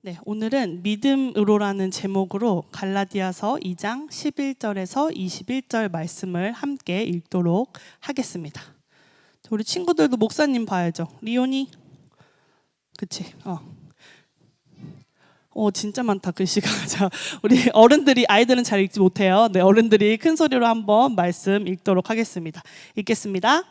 네, 오늘은 믿음으로라는 제목으로 갈라디아서 2장 11절에서 21절 말씀을 함께 읽도록 하겠습니다. 우리 친구들도 목사님 봐야죠. 리온이, 그치? 진짜 많다 글씨가. 자, 우리 어른들이, 아이들은 잘 읽지 못해요. 네, 어른들이 큰 소리로 한번 말씀 읽도록 하겠습니다. 읽겠습니다.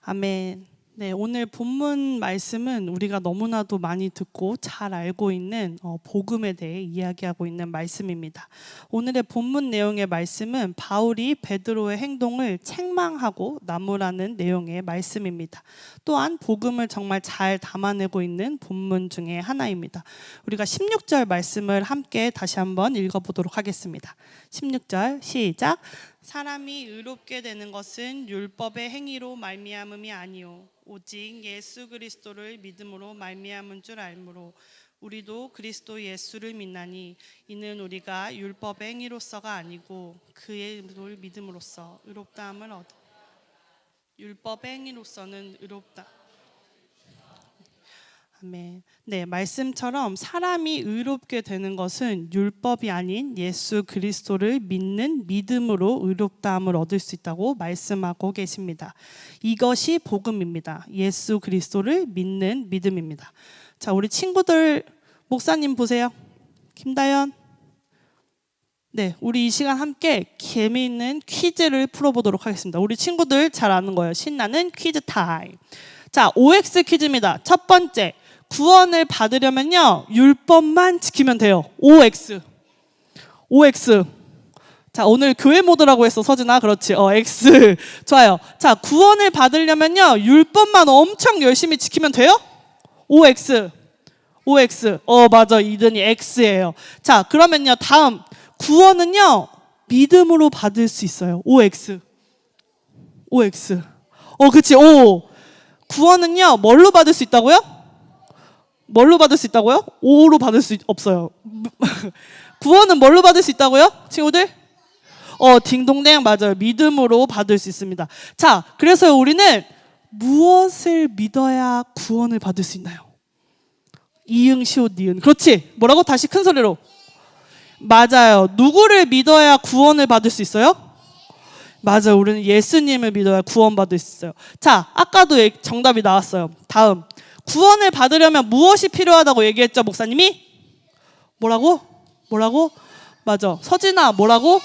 아멘. 네, 오늘 본문 말씀은 우리가 너무나도 많이 듣고 잘 알고 있는 복음에 대해 이야기하고 있는 말씀입니다. 오늘의 본문 내용의 말씀은 바울이 베드로의 행동을 책망하고 나무라는 내용의 말씀입니다. 또한 복음을 정말 잘 담아내고 있는 본문 중에 하나입니다. 우리가 16절 말씀을 함께 다시 한번 읽어보도록 하겠습니다. 16절 시작. 사람이 의롭게 되는 것은 율법의 행위로 말미암음이 아니요 오직 예수 그리스도를 믿음으로 말미암은 줄 알므로 우리도 그리스도 예수를 믿나니 이는 우리가 율법의 행위로서가 아니고 그의 이름을 믿음으로써 의롭다함을 얻어 율법의 행위로서는 의롭다. 아멘. 네, 말씀처럼 사람이 의롭게 되는 것은 율법이 아닌 예수 그리스도를 믿는 믿음으로 의롭다함을 얻을 수 있다고 말씀하고 계십니다. 이것이 복음입니다. 예수 그리스도를 믿는 믿음입니다. 자, 우리 친구들 목사님 보세요. 김다연. 네, 우리 이 시간 함께 재미있는 퀴즈를 풀어보도록 하겠습니다. 우리 친구들 잘 아는 거예요. 신나는 퀴즈 타임. 자, OX 퀴즈입니다. 첫 번째. 구원을 받으려면요 율법만 지키면 돼요. OX. 자, 오늘 교회 모드라고 했어 서진아. 그렇지. X. 좋아요. 자, 구원을 받으려면요 율법만 엄청 열심히 지키면 돼요. OX. 맞아. 이든이 X예요. 자, 그러면요 다음 구원은요 믿음으로 받을 수 있어요. OX. 그치. O. 구원은요 뭘로 받을 수 있다고요? 뭘로 받을 수 있다고요? O로 받을 수 없어요. 구원은 뭘로 받을 수 있다고요? 친구들? 딩동댕 맞아요. 믿음으로 받을 수 있습니다. 자, 그래서 우리는 무엇을 믿어야 구원을 받을 수 있나요? 이응, 시옷, 니은. 그렇지. 뭐라고? 다시 큰 소리로. 맞아요. 누구를 믿어야 구원을 받을 수 있어요? 맞아요. 우리는 예수님을 믿어야 구원받을 수 있어요. 자, 아까도 정답이 나왔어요. 다음. 구원을 받으려면 무엇이 필요하다고 얘기했죠, 목사님이? 뭐라고? 맞아. 서진아, 뭐라고?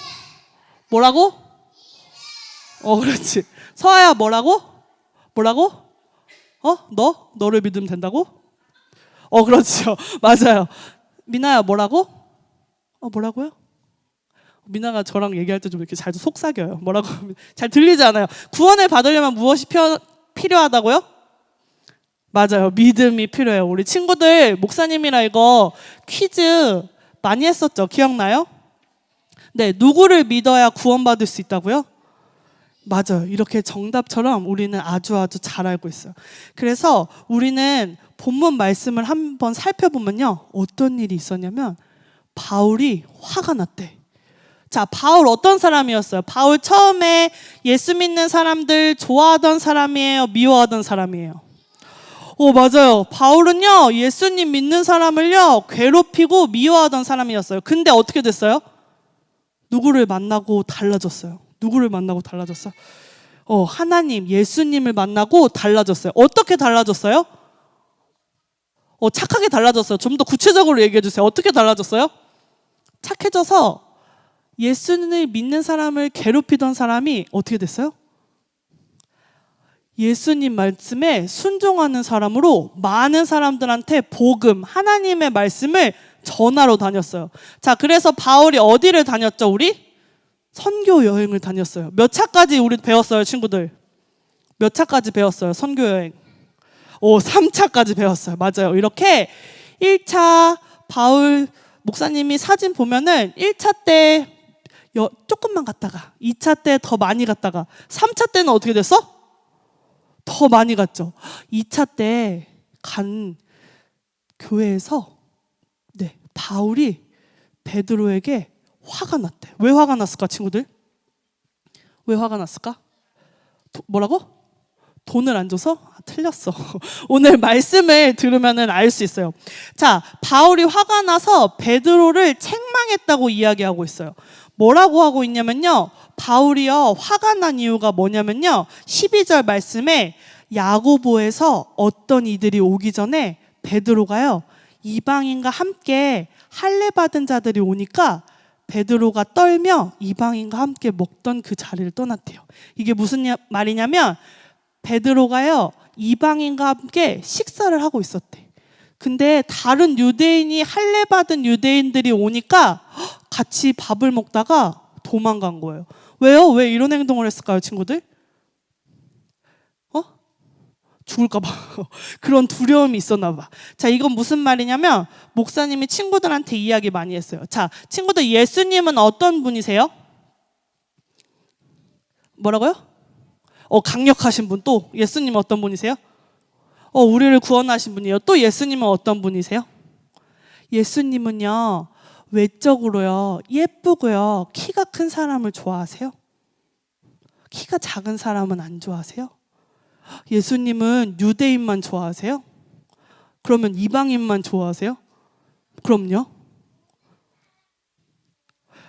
그렇지. 서아야, 뭐라고? 너를 믿으면 된다고? 그렇죠. 맞아요. 미나야 뭐라고? 뭐라고요? 미나가 저랑 얘기할 때 좀 이렇게 잘 속삭여요. 뭐라고? 잘 들리지 않아요. 구원을 받으려면 무엇이 필요하다고요? 맞아요. 믿음이 필요해요. 우리 친구들 목사님이랑 이거 퀴즈 많이 했었죠. 기억나요? 네, 누구를 믿어야 구원받을 수 있다고요? 맞아요. 이렇게 정답처럼 우리는 아주 잘 알고 있어요. 그래서 우리는 본문 말씀을 한번 살펴보면요. 어떤 일이 있었냐면 바울이 화가 났대. 자, 바울 어떤 사람이었어요? 바울 처음에 예수 믿는 사람들 좋아하던 사람이에요? 미워하던 사람이에요? 맞아요. 바울은요, 예수님 믿는 사람을요, 괴롭히고 미워하던 사람이었어요. 근데 어떻게 됐어요? 누구를 만나고 달라졌어요. 누구를 만나고 달라졌어요? 하나님, 예수님을 만나고 달라졌어요. 어떻게 달라졌어요? 착하게 달라졌어요. 좀 더 구체적으로 얘기해 주세요. 어떻게 달라졌어요? 착해져서 예수님을 믿는 사람을 괴롭히던 사람이 어떻게 됐어요? 예수님 말씀에 순종하는 사람으로 많은 사람들한테 복음, 하나님의 말씀을 전하러 다녔어요. 자, 그래서 바울이 어디를 다녔죠, 우리? 선교 여행을 다녔어요. 몇 차까지 우리 배웠어요, 친구들? 몇 차까지 배웠어요, 선교 여행? 3차까지 배웠어요. 맞아요. 이렇게 1차 바울 목사님이 사진 보면은 1차 때 조금만 갔다가 2차 때 더 많이 갔다가 3차 때는 어떻게 됐어? 더 많이 갔죠. 2차 때 간 교회에서 바울이 베드로에게 화가 났대. 왜 화가 났을까, 친구들? 왜 화가 났을까? 뭐라고? 돈을 안 줘서? 틀렸어. 오늘 말씀을 들으면 알 수 있어요. 자, 바울이 화가 나서 베드로를 책망했다고 이야기하고 있어요. 뭐라고 하고 있냐면요, 바울이요 화가 난 이유가 뭐냐면요, 12절 말씀에 야고보에서 어떤 이들이 오기 전에 베드로가요 이방인과 함께 할례 받은 자들이 오니까 베드로가 떨며 이방인과 함께 먹던 그 자리를 떠났대요. 이게 무슨 말이냐면 베드로가요 이방인과 함께 식사를 하고 있었대. 근데 다른 유대인이 할례 받은 유대인들이 오니까 같이 밥을 먹다가 도망간 거예요. 왜요? 왜 이런 행동을 했을까요, 친구들? 죽을까 봐. 그런 두려움이 있었나 봐. 자, 이건 무슨 말이냐면 목사님이 친구들한테 이야기 많이 했어요. 자, 친구들, 예수님은 어떤 분이세요? 뭐라고요? 강력하신 분. 또 예수님은 어떤 분이세요? 우리를 구원하신 분이에요. 또 예수님은 어떤 분이세요? 예수님은요 외적으로요 예쁘고요 키가 큰 사람을 좋아하세요? 키가 작은 사람은 안 좋아하세요? 예수님은 유대인만 좋아하세요? 그러면 이방인만 좋아하세요? 그럼요.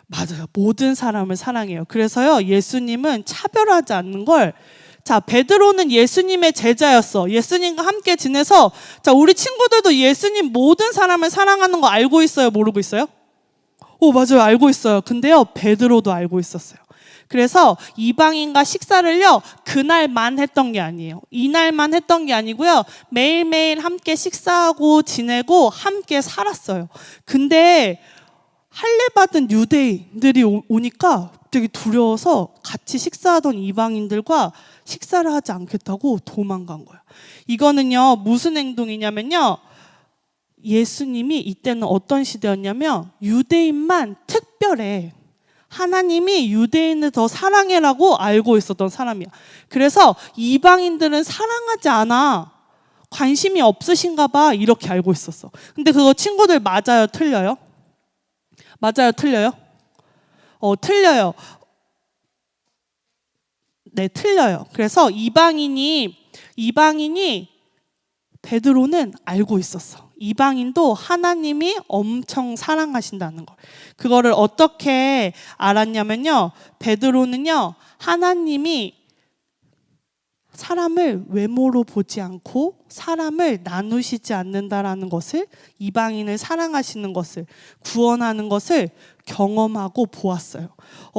맞아요. 모든 사람을 사랑해요. 그래서요 예수님은 차별하지 않는 걸. 자, 베드로는 예수님의 제자였어. 예수님과 함께 지내서, 자, 우리 친구들도 예수님 모든 사람을 사랑하는 거 알고 있어요? 모르고 있어요? 맞아요. 알고 있어요. 근데요 베드로도 알고 있었어요. 그래서 이방인과 식사를요 그날만 했던 게 아니에요. 이날만 했던 게 아니고요 매일매일 함께 식사하고 지내고 함께 살았어요. 근데 할례 받은 유대인들이 오니까 되게 두려워서 같이 식사하던 이방인들과 식사를 하지 않겠다고 도망간 거예요. 이거는요 무슨 행동이냐면요, 예수님이 이때는 어떤 시대였냐면 유대인만 특별해. 하나님이 유대인을 더 사랑해라고 알고 있었던 사람이야. 그래서 이방인들은 사랑하지 않아, 관심이 없으신가 봐, 이렇게 알고 있었어. 근데 그거 친구들 맞아요, 틀려요? 맞아요, 틀려요? 틀려요. 네, 틀려요. 그래서 이방인이 베드로는 알고 있었어. 이방인도 하나님이 엄청 사랑하신다는 걸. 그거를 어떻게 알았냐면요, 베드로는요 하나님이 사람을 외모로 보지 않고 사람을 나누시지 않는다라는 것을, 이방인을 사랑하시는 것을, 구원하는 것을 경험하고 보았어요.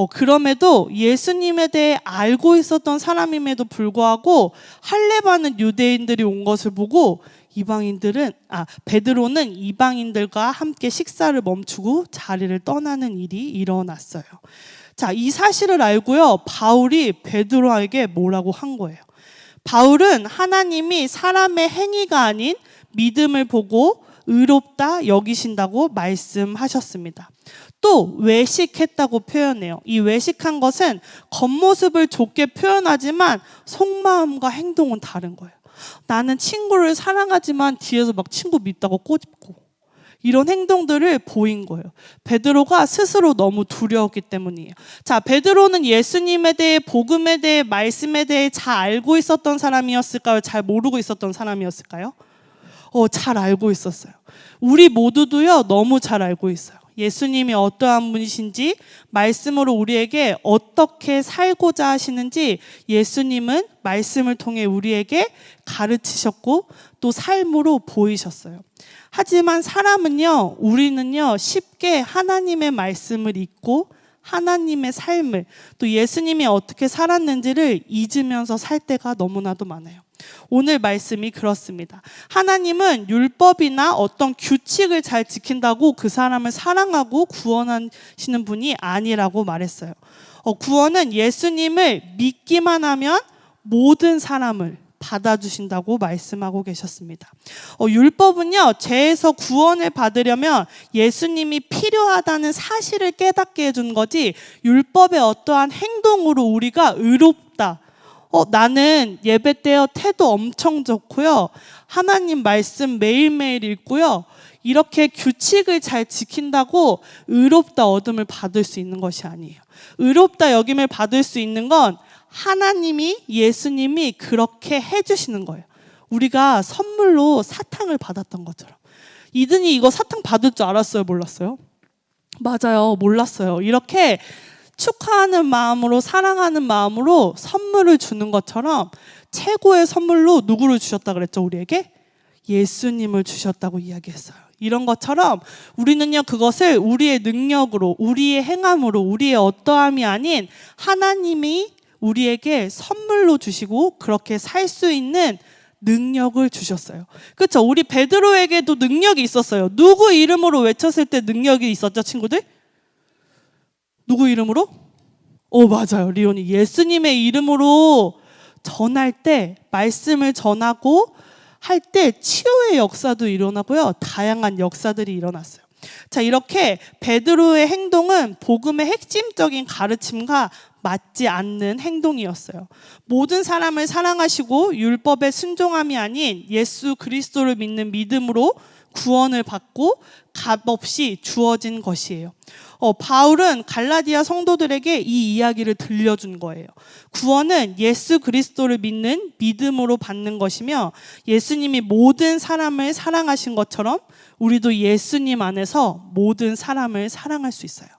그럼에도 예수님에 대해 알고 있었던 사람임에도 불구하고 할례 받는 유대인들이 온 것을 보고 베드로는 이방인들과 함께 식사를 멈추고 자리를 떠나는 일이 일어났어요. 자, 이 사실을 알고요, 바울이 베드로에게 뭐라고 한 거예요? 바울은 하나님이 사람의 행위가 아닌 믿음을 보고 의롭다 여기신다고 말씀하셨습니다. 또 외식했다고 표현해요. 이 외식한 것은 겉모습을 좋게 표현하지만 속마음과 행동은 다른 거예요. 나는 친구를 사랑하지만 뒤에서 막 친구 밉다고 꼬집고 이런 행동들을 보인 거예요. 베드로가 스스로 너무 두려웠기 때문이에요. 자, 베드로는 예수님에 대해, 복음에 대해, 말씀에 대해 잘 알고 있었던 사람이었을까요? 잘 모르고 있었던 사람이었을까요? 잘 알고 있었어요. 우리 모두도요, 너무 잘 알고 있어요. 예수님이 어떠한 분이신지, 말씀으로 우리에게 어떻게 살고자 하시는지 예수님은 말씀을 통해 우리에게 가르치셨고 또 삶으로 보이셨어요. 하지만 우리는요 쉽게 하나님의 말씀을 잊고 하나님의 삶을, 또 예수님이 어떻게 살았는지를 잊으면서 살 때가 너무나도 많아요. 오늘 말씀이 그렇습니다. 하나님은 율법이나 어떤 규칙을 잘 지킨다고 그 사람을 사랑하고 구원하시는 분이 아니라고 말했어요. 구원은 예수님을 믿기만 하면 모든 사람을 받아주신다고 말씀하고 계셨습니다. 율법은요, 죄에서 구원을 받으려면 예수님이 필요하다는 사실을 깨닫게 해준 거지, 율법의 어떠한 행동으로 우리가 의롭다, 나는 예배 때 태도 엄청 좋고요, 하나님 말씀 매일매일 읽고요, 이렇게 규칙을 잘 지킨다고 의롭다 얻음을 받을 수 있는 것이 아니에요. 의롭다 여김을 받을 수 있는 건 하나님이, 예수님이 그렇게 해주시는 거예요. 우리가 선물로 사탕을 받았던 것처럼. 이든이 이거 사탕 받을 줄 알았어요? 몰랐어요? 맞아요, 몰랐어요. 이렇게 축하하는 마음으로, 사랑하는 마음으로 선물을 주는 것처럼 최고의 선물로 누구를 주셨다 그랬죠? 우리에게? 예수님을 주셨다고 이야기했어요. 이런 것처럼 우리는요, 그것을 우리의 능력으로, 우리의 행함으로, 우리의 어떠함이 아닌 하나님이 우리에게 선물로 주시고 그렇게 살 수 있는 능력을 주셨어요. 그렇죠? 우리 베드로에게도 능력이 있었어요. 누구 이름으로 외쳤을 때 능력이 있었죠, 친구들? 누구 이름으로? 맞아요, 리온이. 예수님의 이름으로 전할 때, 말씀을 전하고 할 때 치유의 역사도 일어나고요, 다양한 역사들이 일어났어요. 자, 이렇게 베드로의 행동은 복음의 핵심적인 가르침과 맞지 않는 행동이었어요. 모든 사람을 사랑하시고 율법에 순종함이 아닌 예수 그리스도를 믿는 믿음으로 구원을 받고 값없이 주어진 것이에요. 바울은 갈라디아 성도들에게 이 이야기를 들려준 거예요. 구원은 예수 그리스도를 믿는 믿음으로 받는 것이며, 예수님이 모든 사람을 사랑하신 것처럼 우리도 예수님 안에서 모든 사람을 사랑할 수 있어요.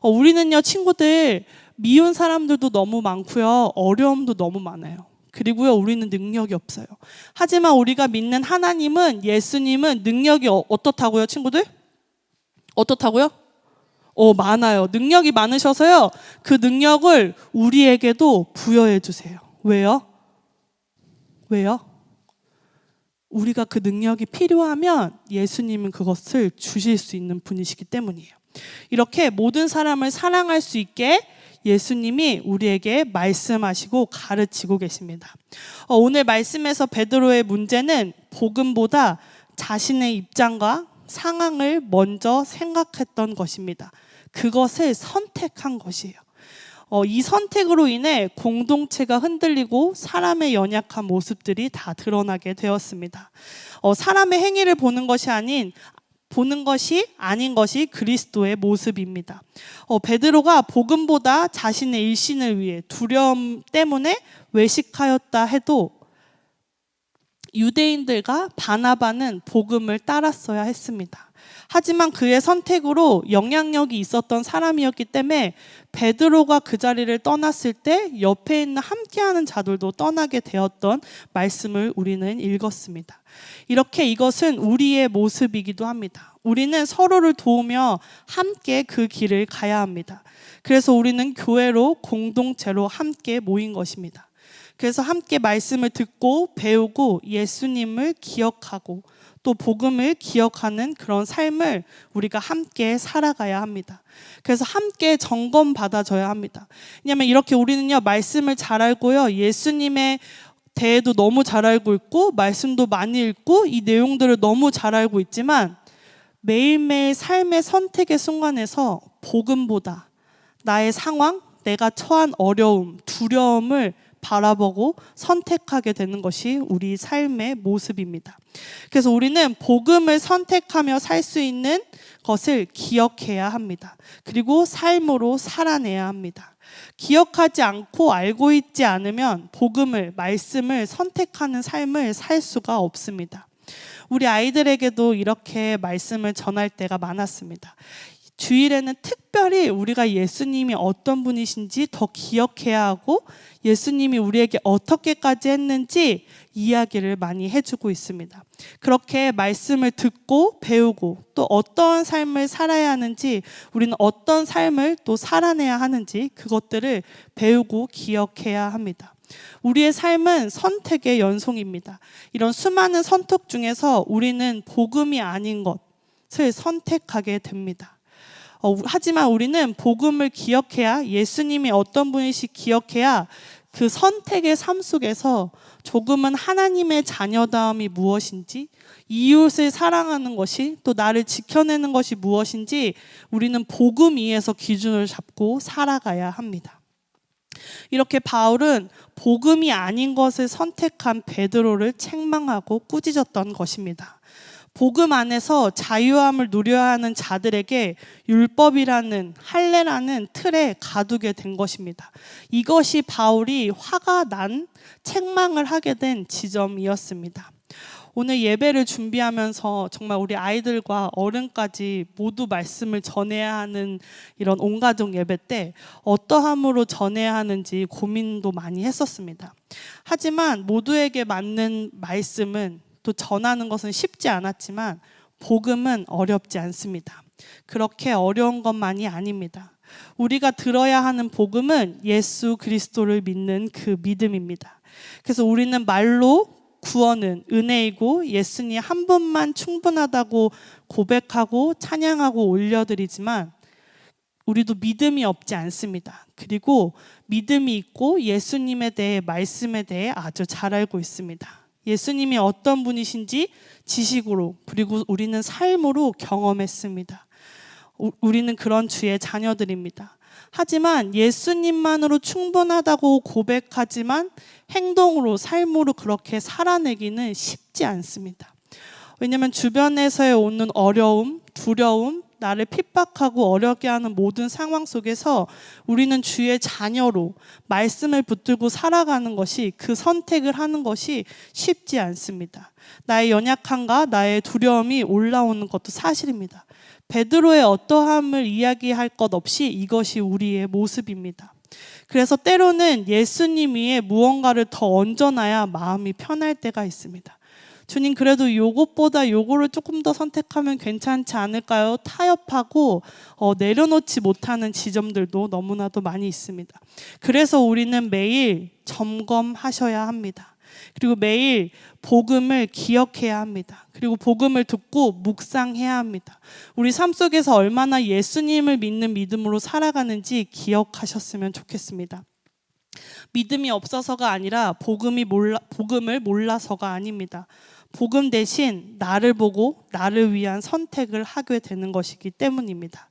우리는요, 친구들, 미운 사람들도 너무 많고요, 어려움도 너무 많아요. 그리고요, 우리는 능력이 없어요. 하지만 우리가 믿는 하나님은, 예수님은 능력이 어떻다고요, 친구들? 어떻다고요? 많아요. 능력이 많으셔서요, 그 능력을 우리에게도 부여해 주세요. 왜요? 우리가 그 능력이 필요하면 예수님은 그것을 주실 수 있는 분이시기 때문이에요. 이렇게 모든 사람을 사랑할 수 있게 예수님이 우리에게 말씀하시고 가르치고 계십니다. 오늘 말씀에서 베드로의 문제는 복음보다 자신의 입장과 상황을 먼저 생각했던 것입니다. 그것을 선택한 것이에요. 이 선택으로 인해 공동체가 흔들리고 사람의 연약한 모습들이 다 드러나게 되었습니다. 사람의 행위를 보는 것이 아닌 것이 그리스도의 모습입니다. 베드로가 복음보다 자신의 일신을 위해 두려움 때문에 외식하였다 해도 유대인들과 바나바는 복음을 따랐어야 했습니다. 하지만 그의 선택으로 영향력이 있었던 사람이었기 때문에 베드로가 그 자리를 떠났을 때 옆에 있는 함께하는 자들도 떠나게 되었던 말씀을 우리는 읽었습니다. 이렇게 이것은 우리의 모습이기도 합니다. 우리는 서로를 도우며 함께 그 길을 가야 합니다. 그래서 우리는 교회로, 공동체로 함께 모인 것입니다. 그래서 함께 말씀을 듣고 배우고 예수님을 기억하고 또 복음을 기억하는 그런 삶을 우리가 함께 살아가야 합니다. 그래서 함께 점검 받아줘야 합니다. 왜냐하면 이렇게 우리는요, 말씀을 잘 알고요, 예수님의 대해도 너무 잘 알고 있고 말씀도 많이 읽고 이 내용들을 너무 잘 알고 있지만 매일매일 삶의 선택의 순간에서 복음보다 나의 상황, 내가 처한 어려움, 두려움을 바라보고 선택하게 되는 것이 우리 삶의 모습입니다. 그래서 우리는 복음을 선택하며 살 수 있는 것을 기억해야 합니다. 그리고 삶으로 살아내야 합니다. 기억하지 않고 알고 있지 않으면 복음을, 말씀을 선택하는 삶을 살 수가 없습니다. 우리 아이들에게도 이렇게 말씀을 전할 때가 많았습니다. 주일에는 특별히 우리가 예수님이 어떤 분이신지 더 기억해야 하고 예수님이 우리에게 어떻게까지 했는지 이야기를 많이 해주고 있습니다. 그렇게 말씀을 듣고 배우고 또 어떤 삶을 살아야 하는지, 우리는 어떤 삶을 또 살아내야 하는지 그것들을 배우고 기억해야 합니다. 우리의 삶은 선택의 연속입니다. 이런 수많은 선택 중에서 우리는 복음이 아닌 것을 선택하게 됩니다. 하지만 우리는 복음을 기억해야, 예수님이 어떤 분이시 기억해야 그 선택의 삶 속에서 조금은 하나님의 자녀다움이 무엇인지, 이웃을 사랑하는 것이, 또 나를 지켜내는 것이 무엇인지 우리는 복음 위에서 기준을 잡고 살아가야 합니다. 이렇게 바울은 복음이 아닌 것을 선택한 베드로를 책망하고 꾸짖었던 것입니다. 복음 안에서 자유함을 누려야 하는 자들에게 율법이라는, 할례라는 틀에 가두게 된 것입니다. 이것이 바울이 화가 난 책망을 하게 된 지점이었습니다. 오늘 예배를 준비하면서 정말 우리 아이들과 어른까지 모두 말씀을 전해야 하는 이런 온가족 예배 때 어떠함으로 전해야 하는지 고민도 많이 했었습니다. 하지만 모두에게 맞는 말씀은, 또 전하는 것은 쉽지 않았지만 복음은 어렵지 않습니다. 그렇게 어려운 것만이 아닙니다. 우리가 들어야 하는 복음은 예수 그리스도를 믿는 그 믿음입니다. 그래서 우리는 말로 구원은 은혜이고 예수님 한 분만 충분하다고 고백하고 찬양하고 올려드리지만 우리도 믿음이 없지 않습니다. 그리고 믿음이 있고 예수님에 대해, 말씀에 대해 아주 잘 알고 있습니다. 예수님이 어떤 분이신지 지식으로, 그리고 우리는 삶으로 경험했습니다. 우리는 그런 주의 자녀들입니다. 하지만 예수님만으로 충분하다고 고백하지만 행동으로, 삶으로 그렇게 살아내기는 쉽지 않습니다. 왜냐하면 주변에서의 오는 어려움, 두려움, 나를 핍박하고 어렵게 하는 모든 상황 속에서 우리는 주의 자녀로 말씀을 붙들고 살아가는 것이, 그 선택을 하는 것이 쉽지 않습니다. 나의 연약함과 나의 두려움이 올라오는 것도 사실입니다. 베드로의 어떠함을 이야기할 것 없이 이것이 우리의 모습입니다. 그래서 때로는 예수님 위에 무언가를 더 얹어놔야 마음이 편할 때가 있습니다. 주님, 그래도 요것보다 요거를 조금 더 선택하면 괜찮지 않을까요? 타협하고 내려놓지 못하는 지점들도 너무나도 많이 있습니다. 그래서 우리는 매일 점검하셔야 합니다. 그리고 매일 복음을 기억해야 합니다. 그리고 복음을 듣고 묵상해야 합니다. 우리 삶 속에서 얼마나 예수님을 믿는 믿음으로 살아가는지 기억하셨으면 좋겠습니다. 믿음이 없어서가 아니라 복음을 몰라서가 아닙니다. 복음 대신 나를 보고 나를 위한 선택을 하게 되는 것이기 때문입니다.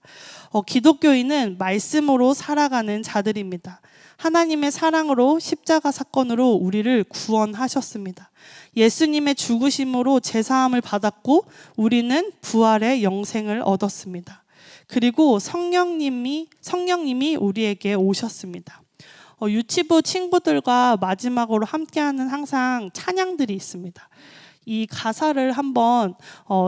기독교인은 말씀으로 살아가는 자들입니다. 하나님의 사랑으로, 십자가 사건으로 우리를 구원하셨습니다. 예수님의 죽으심으로 제사함을 받았고 우리는 부활의 영생을 얻었습니다. 그리고 성령님이 우리에게 오셨습니다. 유치부 친구들과 마지막으로 함께하는 항상 찬양들이 있습니다. 이 가사를 한번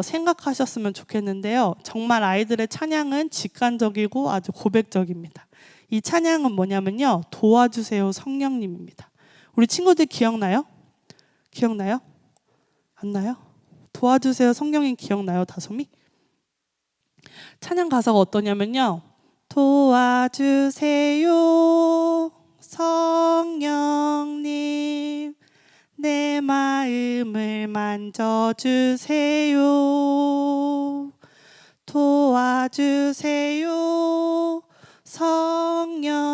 생각하셨으면 좋겠는데요. 정말 아이들의 찬양은 직관적이고 아주 고백적입니다. 이 찬양은 뭐냐면요, 도와주세요 성령님입니다. 우리 친구들 기억나요? 기억나요? 안 나요? 도와주세요 성령님 기억나요, 다솜이? 찬양 가사가 어떠냐면요, 도와주세요 성령님 내 마음을 만져주세요. 도와주세요. 성령님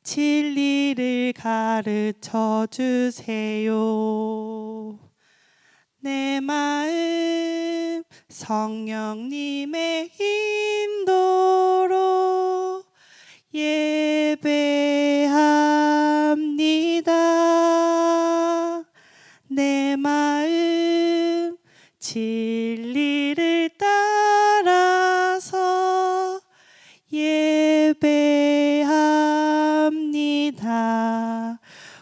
진리를 가르쳐 주세요. 내 마음 성령님의 인도로 예배합니다. 내 마음 진리를 따라서 예배합니다.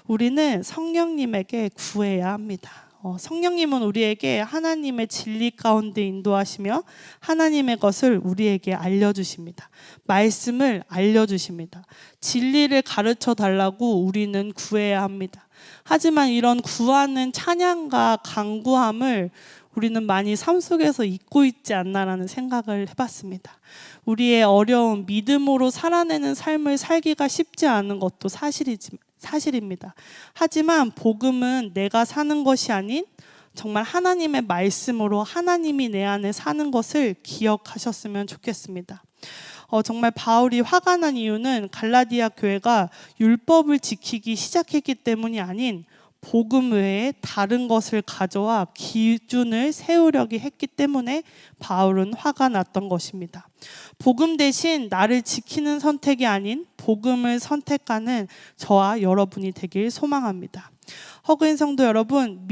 우리는 성령님에게 구해야 합니다. 성령님은 우리에게 하나님의 진리 가운데 인도하시며 하나님의 것을 우리에게 알려주십니다. 말씀을 알려주십니다. 진리를 가르쳐 달라고 우리는 구해야 합니다. 하지만 이런 구하는 찬양과 간구함을 우리는 많이 삶 속에서 잊고 있지 않나라는 생각을 해봤습니다. 우리의 어려운 믿음으로 살아내는 삶을 살기가 쉽지 않은 것도 사실입니다. 하지만 복음은 내가 사는 것이 아닌 정말 하나님의 말씀으로 하나님이 내 안에 사는 것을 기억하셨으면 좋겠습니다. 정말 바울이 화가 난 이유는 갈라디아 교회가 율법을 지키기 시작했기 때문이 아닌 복음 외에 다른 것을 가져와 기준을 세우려고 했기 때문에 바울은 화가 났던 것입니다. 복음 대신 나를 지키는 선택이 아닌 복음을 선택하는 저와 여러분이 되길 소망합니다. 허그인 성도 여러분,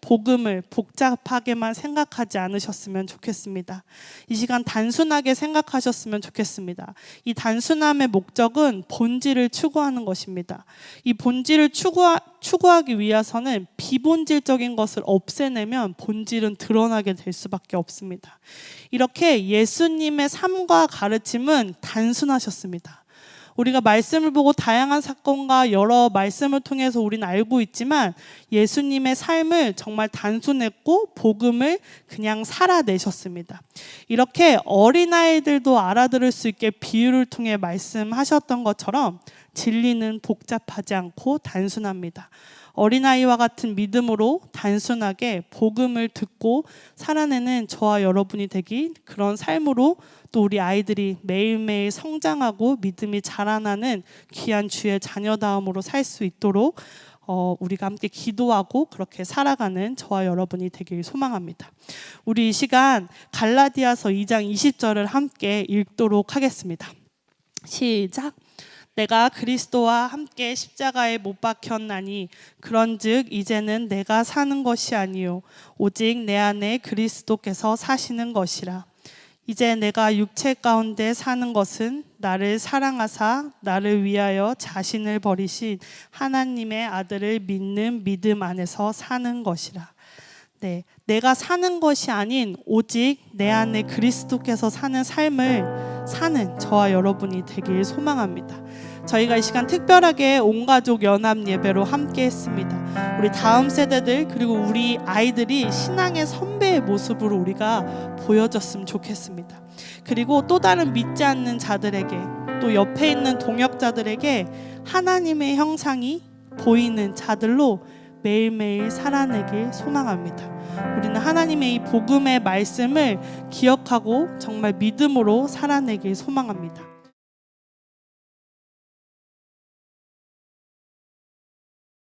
복음을 복잡하게만 생각하지 않으셨으면 좋겠습니다. 이 시간 단순하게 생각하셨으면 좋겠습니다. 이 단순함의 목적은 본질을 추구하는 것입니다. 이 본질을 추구하기 위해서는 비본질적인 것을 없애내면 본질은 드러나게 될 수밖에 없습니다. 이렇게 예수님의 삶과 가르침은 단순하셨습니다. 우리가 말씀을 보고 다양한 사건과 여러 말씀을 통해서 우리는 알고 있지만 예수님의 삶을 정말 단순했고 복음을 그냥 살아내셨습니다. 이렇게 어린아이들도 알아들을 수 있게 비유를 통해 말씀하셨던 것처럼 진리는 복잡하지 않고 단순합니다. 어린아이와 같은 믿음으로 단순하게 복음을 듣고 살아내는 저와 여러분이 되기, 그런 삶으로 또 우리 아이들이 매일매일 성장하고 믿음이 자라나는 귀한 주의 자녀다움으로 살 수 있도록 우리가 함께 기도하고 그렇게 살아가는 저와 여러분이 되길 소망합니다. 우리 이 시간 갈라디아서 2장 20절을 함께 읽도록 하겠습니다. 시작. 내가 그리스도와 함께 십자가에 못 박혔나니 그런즉 이제는 내가 사는 것이 아니요 오직 내 안에 그리스도께서 사시는 것이라. 이제 내가 육체 가운데 사는 것은 나를 사랑하사 나를 위하여 자신을 버리신 하나님의 아들을 믿는 믿음 안에서 사는 것이라. 네, 내가 사는 것이 아닌 오직 내 안에 그리스도께서 사는 삶을 사는 저와 여러분이 되길 소망합니다. 저희가 이 시간 특별하게 온 가족 연합 예배로 함께 했습니다. 우리 다음 세대들 그리고 우리 아이들이 신앙의 선배의 모습으로 우리가 보여줬으면 좋겠습니다. 그리고 또 다른 믿지 않는 자들에게, 또 옆에 있는 동역자들에게 하나님의 형상이 보이는 자들로 매일매일 살아내길 소망합니다. 우리는 하나님의 이 복음의 말씀을 기억하고 정말 믿음으로 살아내길 소망합니다.